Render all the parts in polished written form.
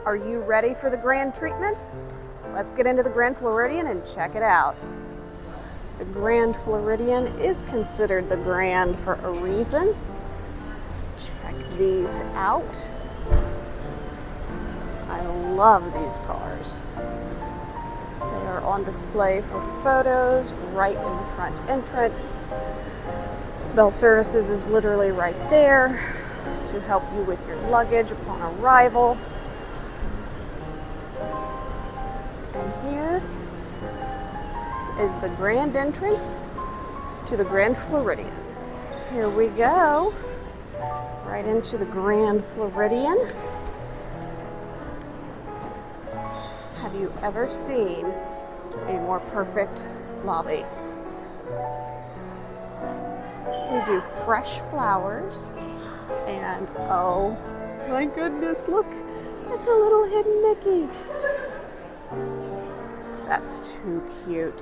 Are you ready for the grand treatment? Let's get into the Grand Floridian and check it out. The Grand Floridian is considered the Grand for a reason. Check these out. I love these cars. They are on display for photos right in the front entrance. Bell Services is literally right there to help you with your luggage upon arrival. And here is the grand entrance to the Grand Floridian. Here we go, right into the Grand Floridian. Have you ever seen a more perfect lobby? We do fresh flowers, and oh my goodness, look, it's a little hidden Mickey. That's too cute.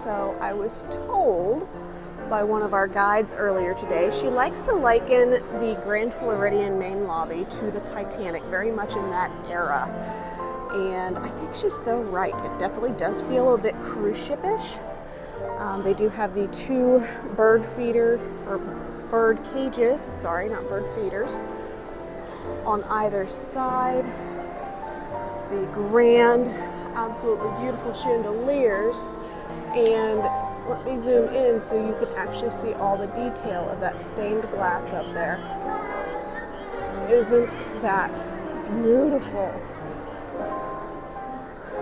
So I was told by one of our guides earlier today, she likes to liken the Grand Floridian main lobby to the Titanic, very much in that era. And I think she's so right. It definitely does feel a bit cruise ship-ish. They do have the two bird cages, sorry, not bird feeders, on either side. The grand, absolutely beautiful chandeliers. And let me zoom in so you can actually see all the detail of that stained glass up there. Isn't that beautiful?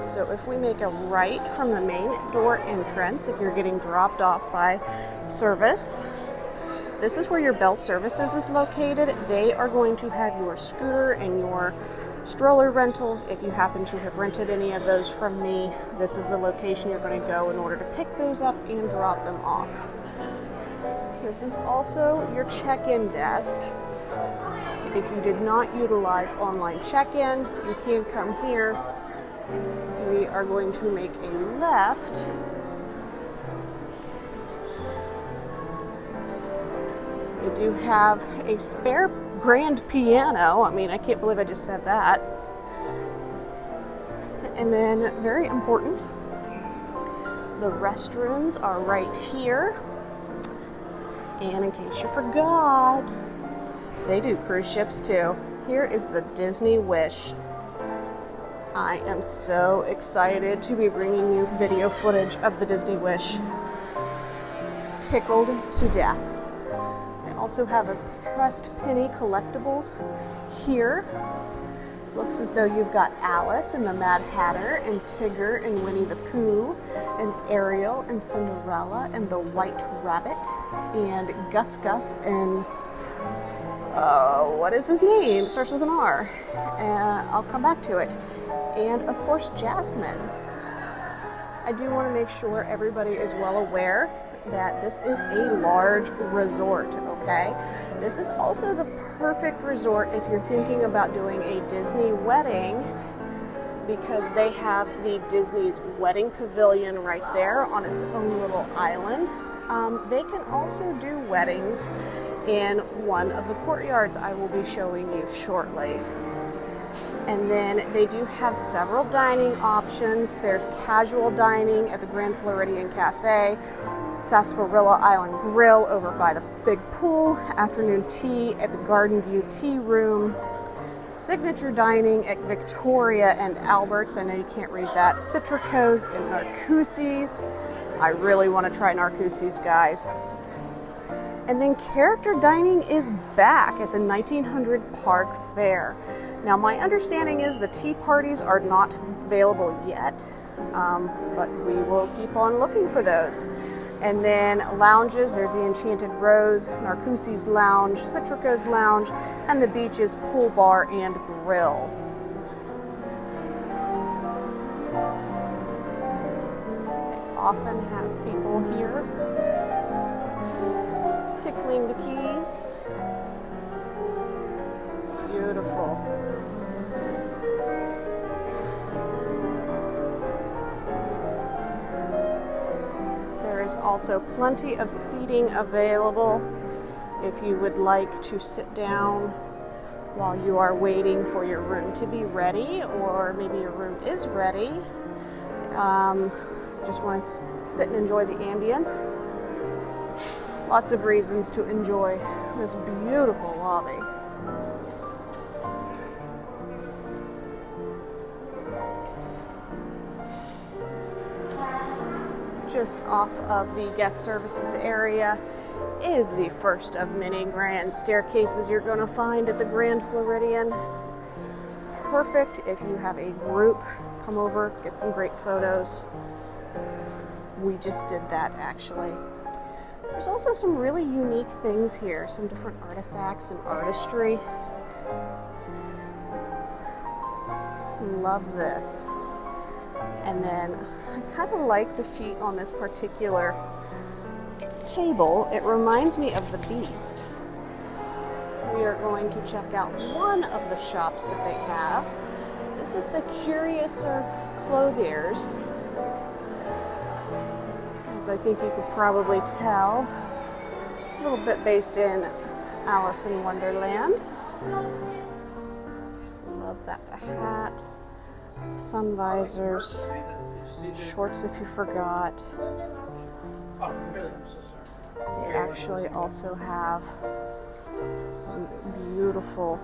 So if we make a right from the main door entrance, if you're getting dropped off by service, this is where your Bell Services is located. They are going to have your scooter and your stroller rentals. If you happen to have rented any of those from me, this is the location you're going to go in order to pick those up and drop them off. This is also your check-in desk. If you did not utilize online check-in, you can come here. We are going to make a left. We do have a spare grand piano. I mean, I can't believe I just said that. And then, very important, the restrooms are right here. And in case you forgot, they do cruise ships too. Here is the Disney Wish. I am so excited to be bringing you video footage of the Disney Wish. Tickled to death. They also have a pressed penny collectibles here. Looks as though you've got Alice and the Mad Hatter and Tigger and Winnie the Pooh and Ariel and Cinderella and the White Rabbit and Gus Gus and what is his name? It starts with an R. I'll come back to it. And of course, Jasmine. I do want to make sure everybody is well aware that this is a large resort, okay? This is also the perfect resort if you're thinking about doing a Disney wedding, because they have the Disney's wedding pavilion right there on its own little island. They can also do weddings in one of the courtyards I will be showing you shortly. And then they do have several dining options. There's casual dining at the Grand Floridian Cafe, Sarsaparilla Island Grill over by the big pool, afternoon tea at the Garden View Tea Room, signature dining at Victoria and Albert's. I know you can't read that. Citrico's and Narcoossee's. I really want to try Narcoossee's, guys. And then character dining is back at the 1900 Park Fair. Now, my understanding is the tea parties are not available yet, but we will keep on looking for those. And then lounges, there's the Enchanted Rose, Narcoossee's Lounge, Citrico's Lounge, and the Beach's Pool Bar and Grill. They often have people here tickling the keys. Beautiful. There is also plenty of seating available if you would like to sit down while you are waiting for your room to be ready, or maybe your room is ready, just want to sit and enjoy the ambience. Lots of reasons to enjoy this beautiful lobby. Just off of the guest services area is the first of many grand staircases you're going to find at the Grand Floridian. Perfect if you have a group. Come over, get some great photos. We just did that actually. There's also some really unique things here, some different artifacts and artistry. Love this. And then I kind of like the feet on this particular table. It reminds me of the Beast. We are going to check out one of the shops that they have. This is the Curiouser Clothiers. As I think you could probably tell, a little bit based in Alice in Wonderland. Love that hat. Sun visors, shorts if you forgot. They actually also have some beautiful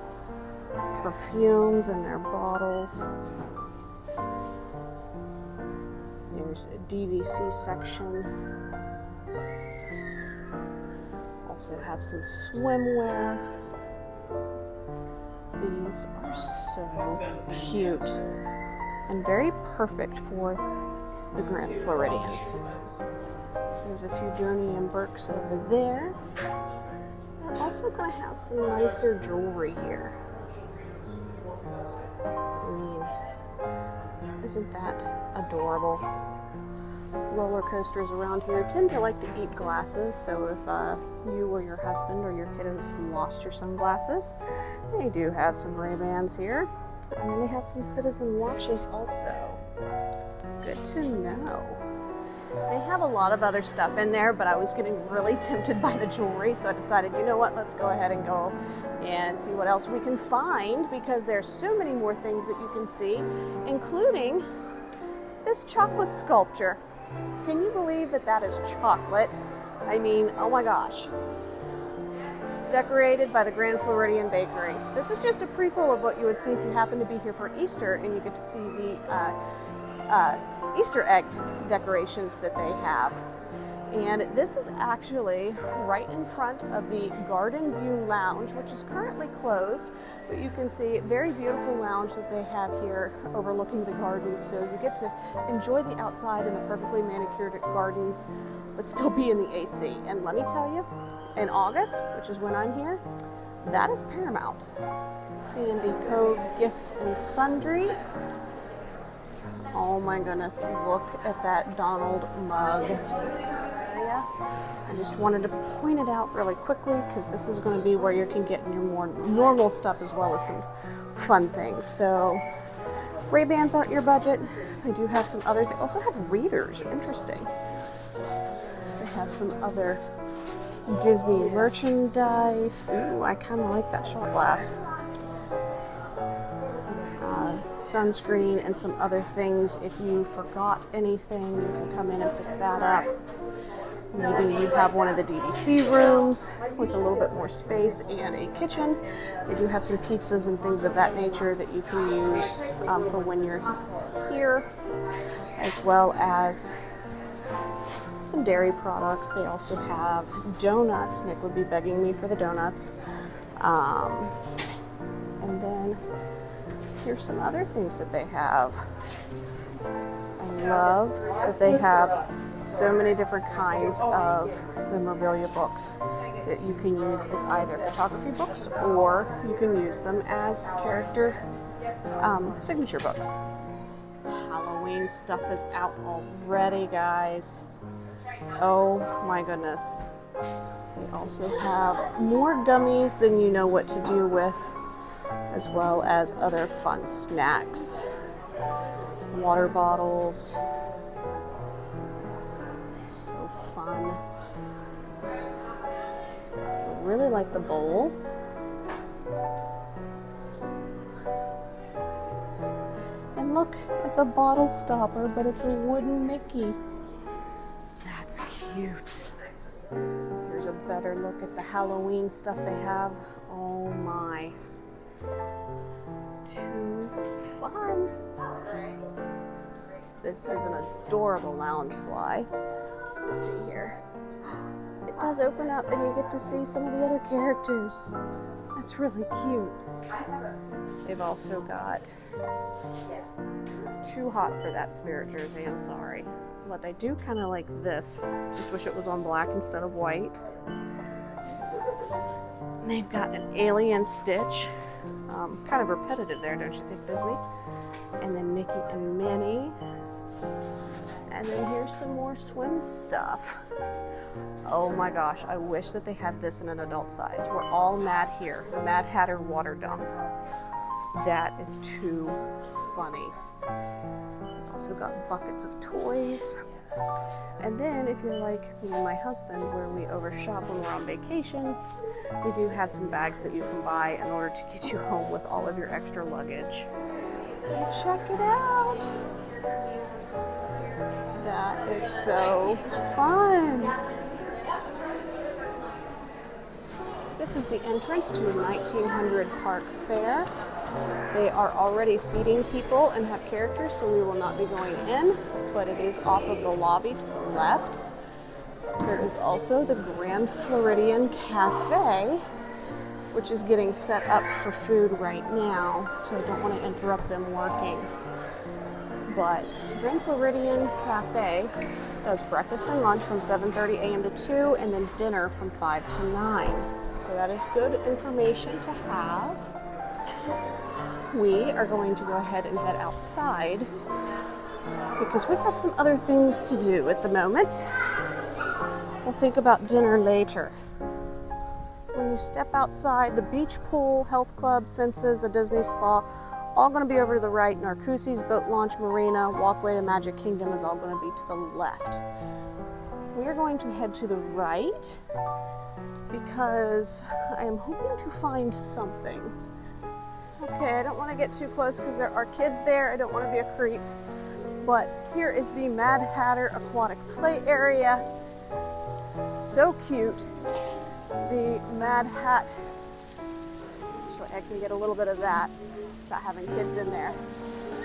perfumes in their bottles. There's a DVC section. Also have some swimwear. These are so cute and very perfect for the Grand Floridian. There's a few Journey and Burks over there. I'm also going to have some nicer jewelry here. I mean, isn't that adorable? Roller coasters around here tend to like to eat glasses, so if you or your husband or your kiddos lost your sunglasses, they do have some Ray-Bans here. And then they have some Citizen watches also. Good to know. They have a lot of other stuff in there, but I was getting really tempted by the jewelry, so I decided, you know what, let's go ahead and go and see what else we can find, because there's so many more things that you can see, including this chocolate sculpture. Can you believe that that is chocolate? I mean, oh my gosh. Decorated by the Grand Floridian Bakery. This is just a prequel of what you would see if you happen to be here for Easter and you get to see the Easter egg decorations that they have. And this is actually right in front of the Garden View Lounge, which is currently closed, but you can see a very beautiful lounge that they have here overlooking the gardens. So you get to enjoy the outside in the perfectly manicured gardens, but still be in the AC. And let me tell you, in August, which is when I'm here, that is paramount. Sandy Cove Gifts and Sundries. Oh my goodness, look at that Donald mug area. I just wanted to point it out really quickly because this is going to be where you can get your more normal stuff as well as some fun things. So Ray-Bans aren't your budget. They do have some others. They also have readers. Interesting. They have some other Disney merchandise. Ooh, I kind of like that shot glass. Sunscreen and some other things. If you forgot anything, you can come in and pick that up. Maybe you have one of the DVC rooms with a little bit more space and a kitchen. They do have some pizzas and things of that nature that you can use for when you're here, as well as some dairy products. They also have donuts. Nick would be begging me for the donuts. And then here's some other things that they have. I love that they have so many different kinds of memorabilia books that you can use as either photography books or you can use them as character signature books. Halloween stuff is out already, guys. Oh my goodness. They also have more gummies than you know what to do with, as well as other fun snacks. Water bottles. So fun. really like the bowl. And look, it's a bottle stopper, but it's a wooden Mickey. That's cute. Here's a better look at the Halloween stuff they have. Oh my. Too fun. This is an adorable lounge fly. Let's see here. It does open up and you get to see some of the other characters. That's really cute. They've also got, too hot for that spirit jersey, I'm sorry. But I do kind of like this. Just wish it was on black instead of white. And they've got an alien Stitch. Kind of repetitive there, don't you think, Disney? And then Mickey and Minnie. And then here's some more swim stuff. Oh my gosh, I wish that they had this in an adult size. We're all mad here. The Mad Hatter water dump. That is too funny. We've also got buckets of toys. And then if you're like me and my husband, where we overshop when we're on vacation, we do have some bags that you can buy in order to get you home with all of your extra luggage. Check it out. That is so fun. This is the entrance to a 1900 park fair. They are already seating people and have characters, so we will not be going in, but it is off of the lobby to the left. There is also the Grand Floridian Cafe, which is getting set up for food right now, so I don't want to interrupt them working. But Grand Floridian Cafe does breakfast and lunch from 7:30 a.m. to 2, and then dinner from 5 to 9. So that is good information to have. We are going to go ahead and head outside because we have some other things to do at the moment. We'll think about dinner later. So when you step outside, the beach pool, health club, Senses, a Disney spa, all going to be over to the right. Narcoossee's boat launch marina, walkway to Magic Kingdom is all going to be to the left. We are going to head to the right because I am hoping to find something. Okay, I don't want to get too close because there are kids there. I don't want to be a creep. But here is the Mad Hatter Aquatic Play Area. So cute. The Mad Hat. Actually, I can get a little bit of that without having kids in there.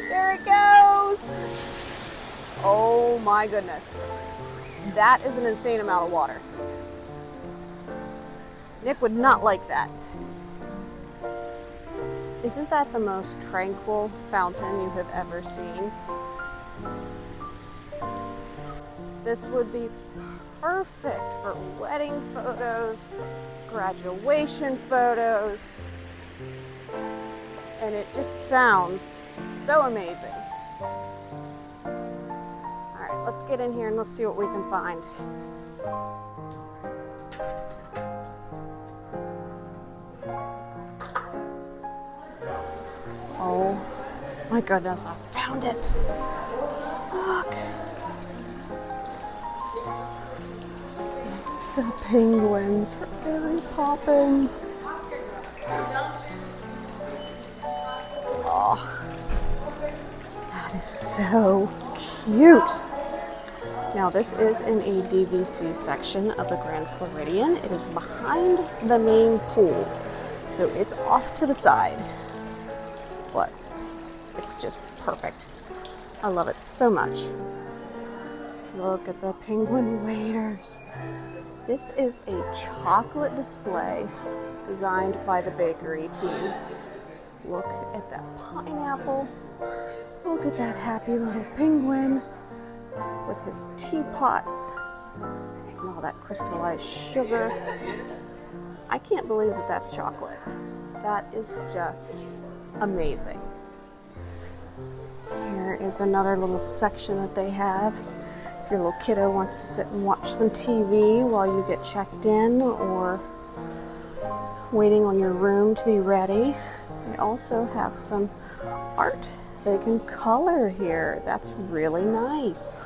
There it goes! Oh my goodness. That is an insane amount of water. Nick would not like that. Isn't that the most tranquil fountain you have ever seen? This would be perfect for wedding photos, graduation photos, and it just sounds so amazing. All right, let's get in here and let's see what we can find. Oh my goodness, I found it. Look. It's the penguins for Mary Poppins. Oh, that is so cute. Now this is in a DVC section of the Grand Floridian. It is behind the main pool, so it's off to the side. But it's just perfect. I love it so much. Look at the penguin waders. This is a chocolate display designed by the bakery team. Look at that pineapple. Look at that happy little penguin with his teapots and all that crystallized sugar. I can't believe that that's chocolate. That is just amazing. Here is another little section that they have. If your little kiddo wants to sit and watch some TV while you get checked in or waiting on your room to be ready. They also have some art they can color here. That's really nice.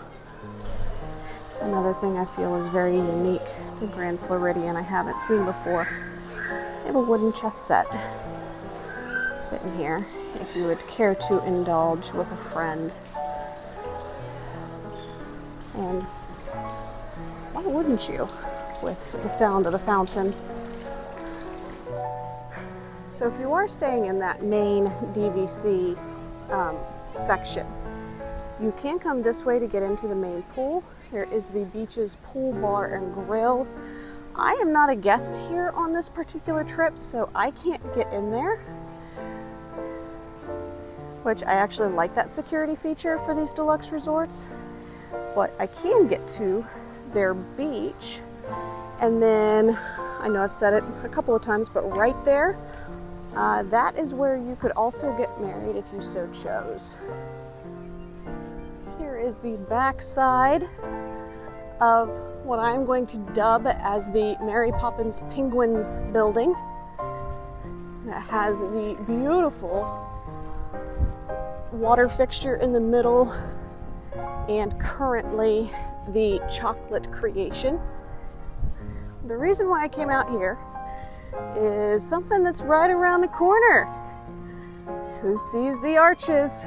Another thing I feel is very unique to Grand Floridian I haven't seen before. They have a wooden chess set sitting here if you would care to indulge with a friend. And why wouldn't you, with the sound of the fountain? So if you are staying in that main DVC section, you can come this way to get into the main pool. There is the beach's pool bar and grill. I am not a guest here on this particular trip, so I can't get in there, which I actually like that security feature for these deluxe resorts. But I can get to their beach, and then I know I've said it a couple of times, but right there, that is where you could also get married if you so chose. Here is the back side of what I'm going to dub as the Mary Poppins Penguins building. That has the beautiful water fixture in the middle and currently the chocolate creation. The reason why I came out here is something that's right around the corner. Who sees the arches?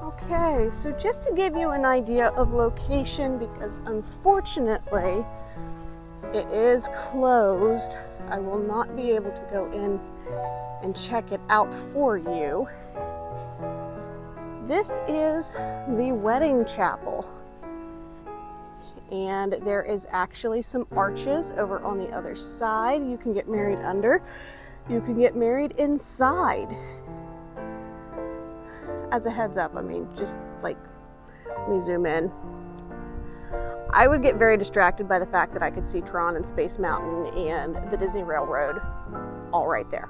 Okay, so just to give you an idea of location, because unfortunately it is closed, I will not be able to go in and check it out for you. This is the wedding chapel, and there is actually some arches over on the other side. You can get married under, you can get married inside. As a heads up, I mean, just like, let me zoom in. I would get very distracted by the fact that I could see Tron and Space Mountain and the Disney Railroad all right there.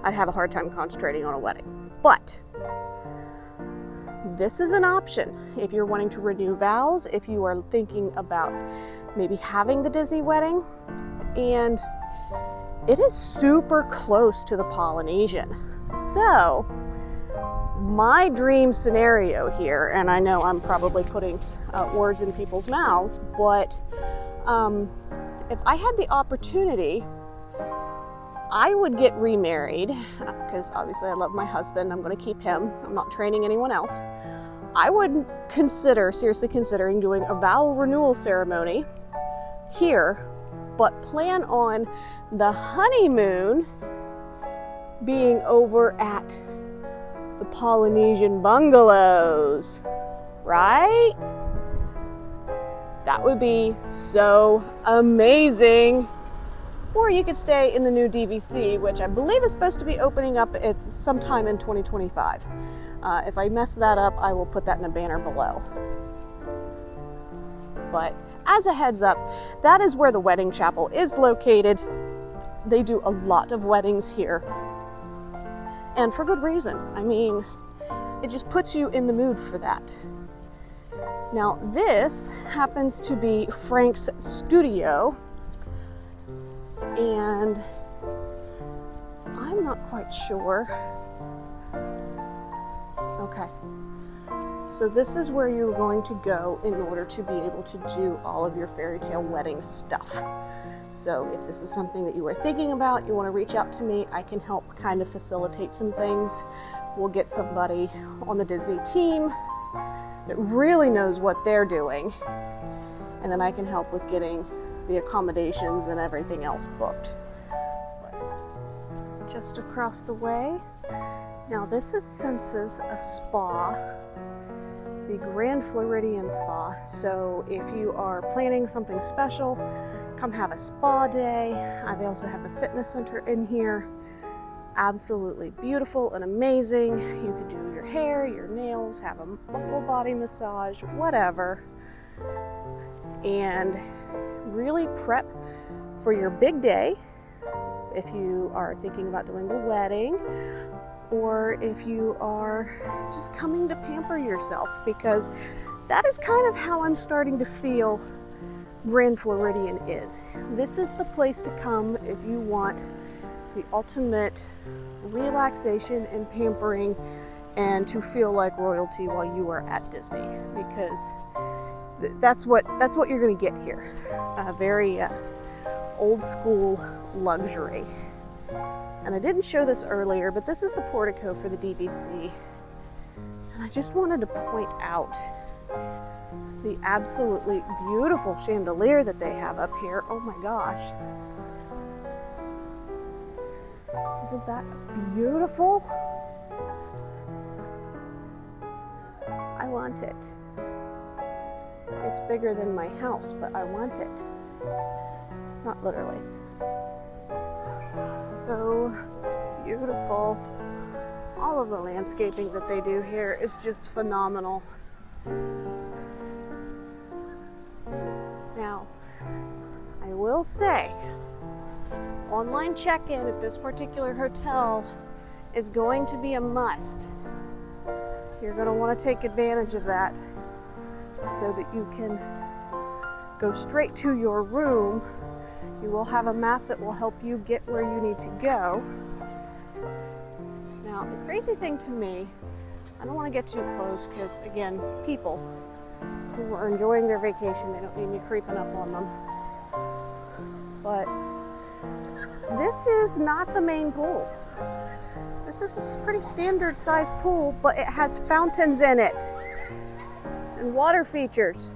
I'd have a hard time concentrating on a wedding. But this is an option if you're wanting to renew vows, if you are thinking about maybe having the Disney wedding, and it is super close to the Polynesian. So my dream scenario here, and I know I'm probably putting words in people's mouths, but if I had the opportunity, I would get remarried, because obviously I love my husband, I'm going to keep him, I'm not training anyone else. I would seriously considering doing a vow renewal ceremony here, but plan on the honeymoon being over at the Polynesian bungalows, right? That would be so amazing. Or you could stay in the new DVC, which I believe is supposed to be opening up at sometime in 2025. If I mess that up, I will put that in a banner below. But as a heads up, that is where the wedding chapel is located. They do a lot of weddings here. And for good reason. I mean, it just puts you in the mood for that. Now, this happens to be Frank's studio, and I'm not quite sure. Okay. So this is where you're going to go in order to be able to do all of your fairy tale wedding stuff. So if this is something that you are thinking about, you want to reach out to me, I can help kind of facilitate some things. We'll get somebody on the Disney team that really knows what they're doing, and then I can help with getting the accommodations and everything else booked. Just across the way, now this is Senses, a spa, the Grand Floridian Spa. So if you are planning something special, come have a spa day. They also have the fitness center in here. Absolutely beautiful and amazing. You can do your hair, your nails, have a full body massage, whatever. And really prep for your big day if you are thinking about doing the wedding, or if you are just coming to pamper yourself, because that is kind of how I'm starting to feel Grand Floridian is. This is the place to come if you want the ultimate relaxation and pampering and to feel like royalty while you are at Disney, because that's what you're going to get here. A very old school luxury. And I didn't show this earlier, but this is the portico for the DVC. And I just wanted to point out the absolutely beautiful chandelier that they have up here. Oh my gosh. Isn't that beautiful? I want it. It's bigger than my house, but I want it. Not literally. So beautiful. All of the landscaping that they do here is just phenomenal. Now, I will say, online check-in at this particular hotel is going to be a must. You're going to want to take advantage of that so that you can go straight to your room. You will have a map that will help you get where you need to go. Now, the crazy thing to me, I don't want to get too close because, again, people who are enjoying their vacation, they don't need me creeping up on them. But this is not the main pool. This is a pretty standard sized pool, but it has fountains in it and water features.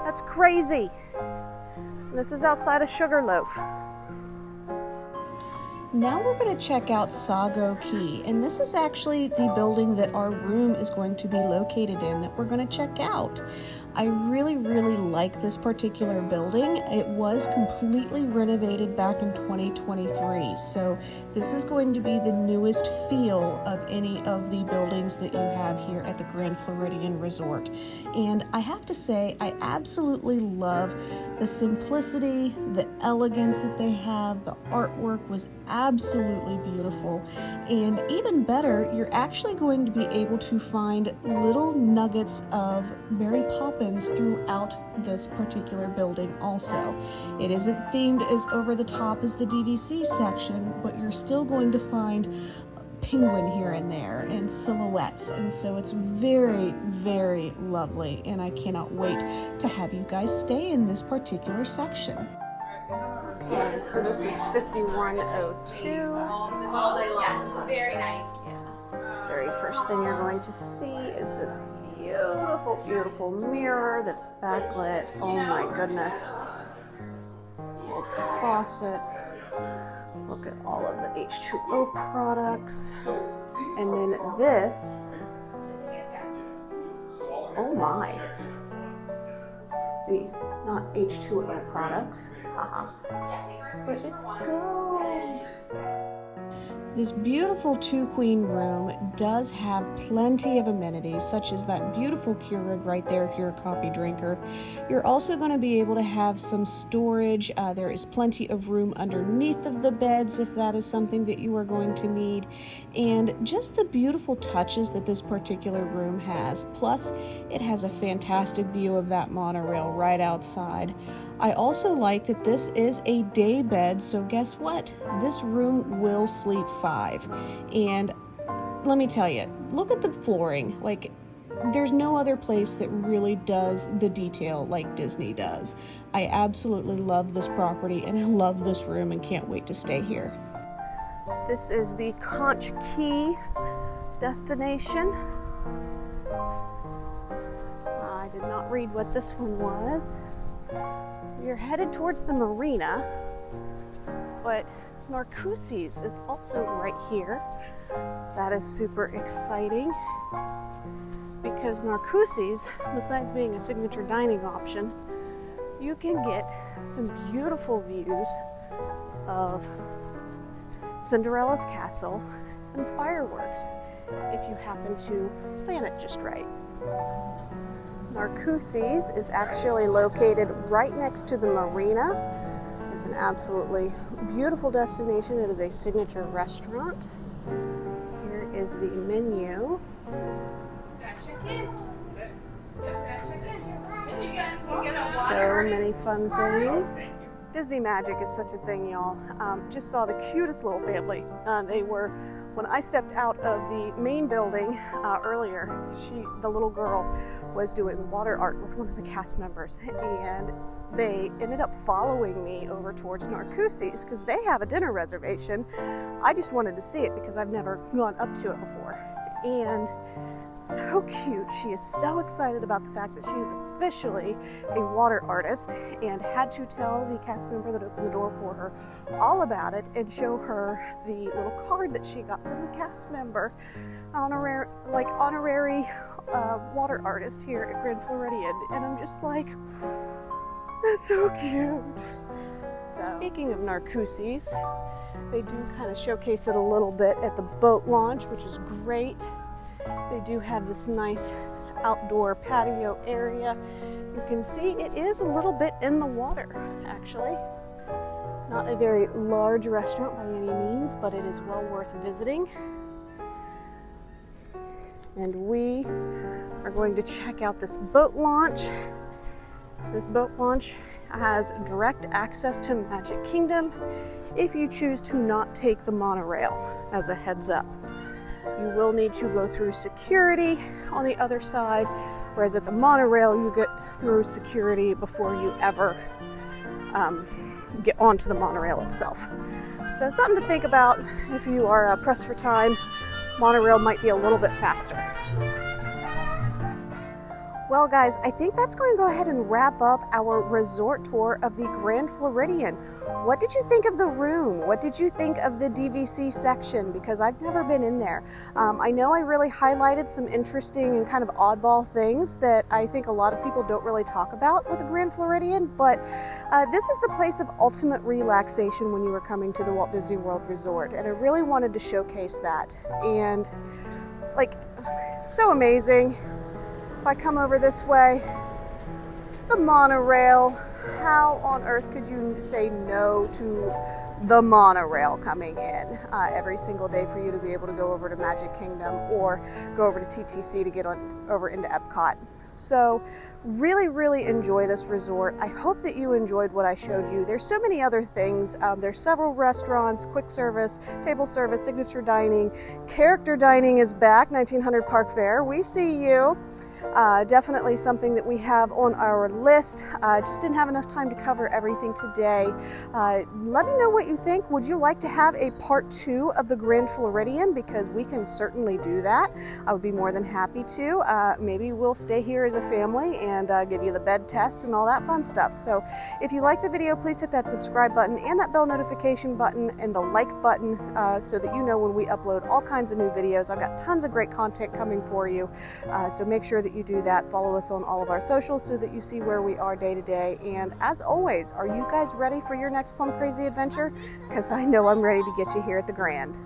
That's crazy. And this is outside of Sugarloaf. Now we're going to check out Sago Cay, and this is actually the building that our room is going to be located in that we're going to check out. I really like this particular building. It was completely renovated back in 2023, so this is going to be the newest feel of any of the buildings that you have here at the Grand Floridian Resort. And I have to say, I absolutely love the simplicity, the elegance that they have. The artwork was absolutely beautiful, and even better, you're actually going to be able to find little nuggets of Mary Poppins throughout this particular building also. It isn't themed as over the top as the DVC section, but you're still going to find a penguin here and there and silhouettes, and so it's very lovely, and I cannot wait to have you guys stay in this particular section. Okay, so this is 5102. Yes, it's very nice. Yeah. Very first thing you're going to see is this beautiful mirror that's backlit. Oh my goodness. Little faucets. Look at all of the H2O products. And then this. Oh my. The not H2O products. But it's gold. This beautiful two-queen room does have plenty of amenities, such as that beautiful Keurig right there if you're a coffee drinker. You're also going to be able to have some storage. There is plenty of room underneath of the beds if that is something that you are going to need. And just the beautiful touches that this particular room has. Plus, it has a fantastic view of that monorail right outside. I also like that this is a day bed, so guess what? This room will sleep 5. And let me tell you, look at the flooring. Like, there's no other place that really does the detail like Disney does. I absolutely love this property, and I love this room and can't wait to stay here. This is the Conch Key destination. I did not read what this one was. You're headed towards the marina, but Nuses is also right here. That is super exciting because Nuses, besides being a signature dining option, you can get some beautiful views of Cinderella's castle and fireworks if you happen to plan it just right. Nuses is actually located right next to the marina. It's an absolutely beautiful destination. It is a signature restaurant. Here is the menu. So many fun things. Disney magic is such a thing, y'all. Just saw the cutest little family. When I stepped out of the main building earlier, the little girl was doing water art with one of the cast members, and they ended up following me over towards Nuses because they have a dinner reservation. I just wanted to see it because I've never gone up to it before. And so cute. She is so excited about the fact that she is officially a water artist and had to tell the cast member that opened the door for her all about it and show her the little card that she got from the cast member, honorary water artist here at Grand Floridian. And I'm just like, that's so cute. So, speaking of Nuses, they do kind of showcase it a little bit at the boat launch, which is great. They do have this nice outdoor patio area. You can see it is a little bit in the water, actually. Not a very large restaurant by any means, but it is well worth visiting. And we are going to check out this boat launch. This boat launch has direct access to Magic Kingdom if you choose to not take the monorail, as a heads up. You will need to go through security on the other side, whereas at the monorail you get through security before you ever get onto the monorail itself. So something to think about if you are pressed for time. Monorail might be a little bit faster. Well guys, I think that's going to go ahead and wrap up our resort tour of the Grand Floridian. What did you think of the room? What did you think of the DVC section? Because I've never been in there. I know I really highlighted some interesting and kind of oddball things that I think a lot of people don't really talk about with the Grand Floridian, but this is the place of ultimate relaxation when you are coming to the Walt Disney World Resort, and I really wanted to showcase that. And like, so amazing. If I come over this way, the monorail, how on earth could you say no to the monorail coming in every single day for you to be able to go over to Magic Kingdom or go over to TTC to get over into Epcot? So really, really enjoy this resort. I hope that you enjoyed what I showed you. There's so many other things. There's several restaurants, quick service, table service, signature dining, character dining is back, 1900 Park Fair. We see you. Definitely something that we have on our list. Just didn't have enough time to cover everything today. Let me know what you think. Would you like to have a part 2 of the Grand Floridian? Because we can certainly do that. I would be more than happy to. Maybe we'll stay here as a family and give you the bed test and all that fun stuff. So if you like the video, please hit that subscribe button and that bell notification button and the like button so that you know when we upload all kinds of new videos. I've got tons of great content coming for you. So make sure that you do that. Follow us on all of our socials so that you see where we are day to day. And as always, are you guys ready for your next Plum Crazy adventure? Because I know I'm ready to get you here at the Grand.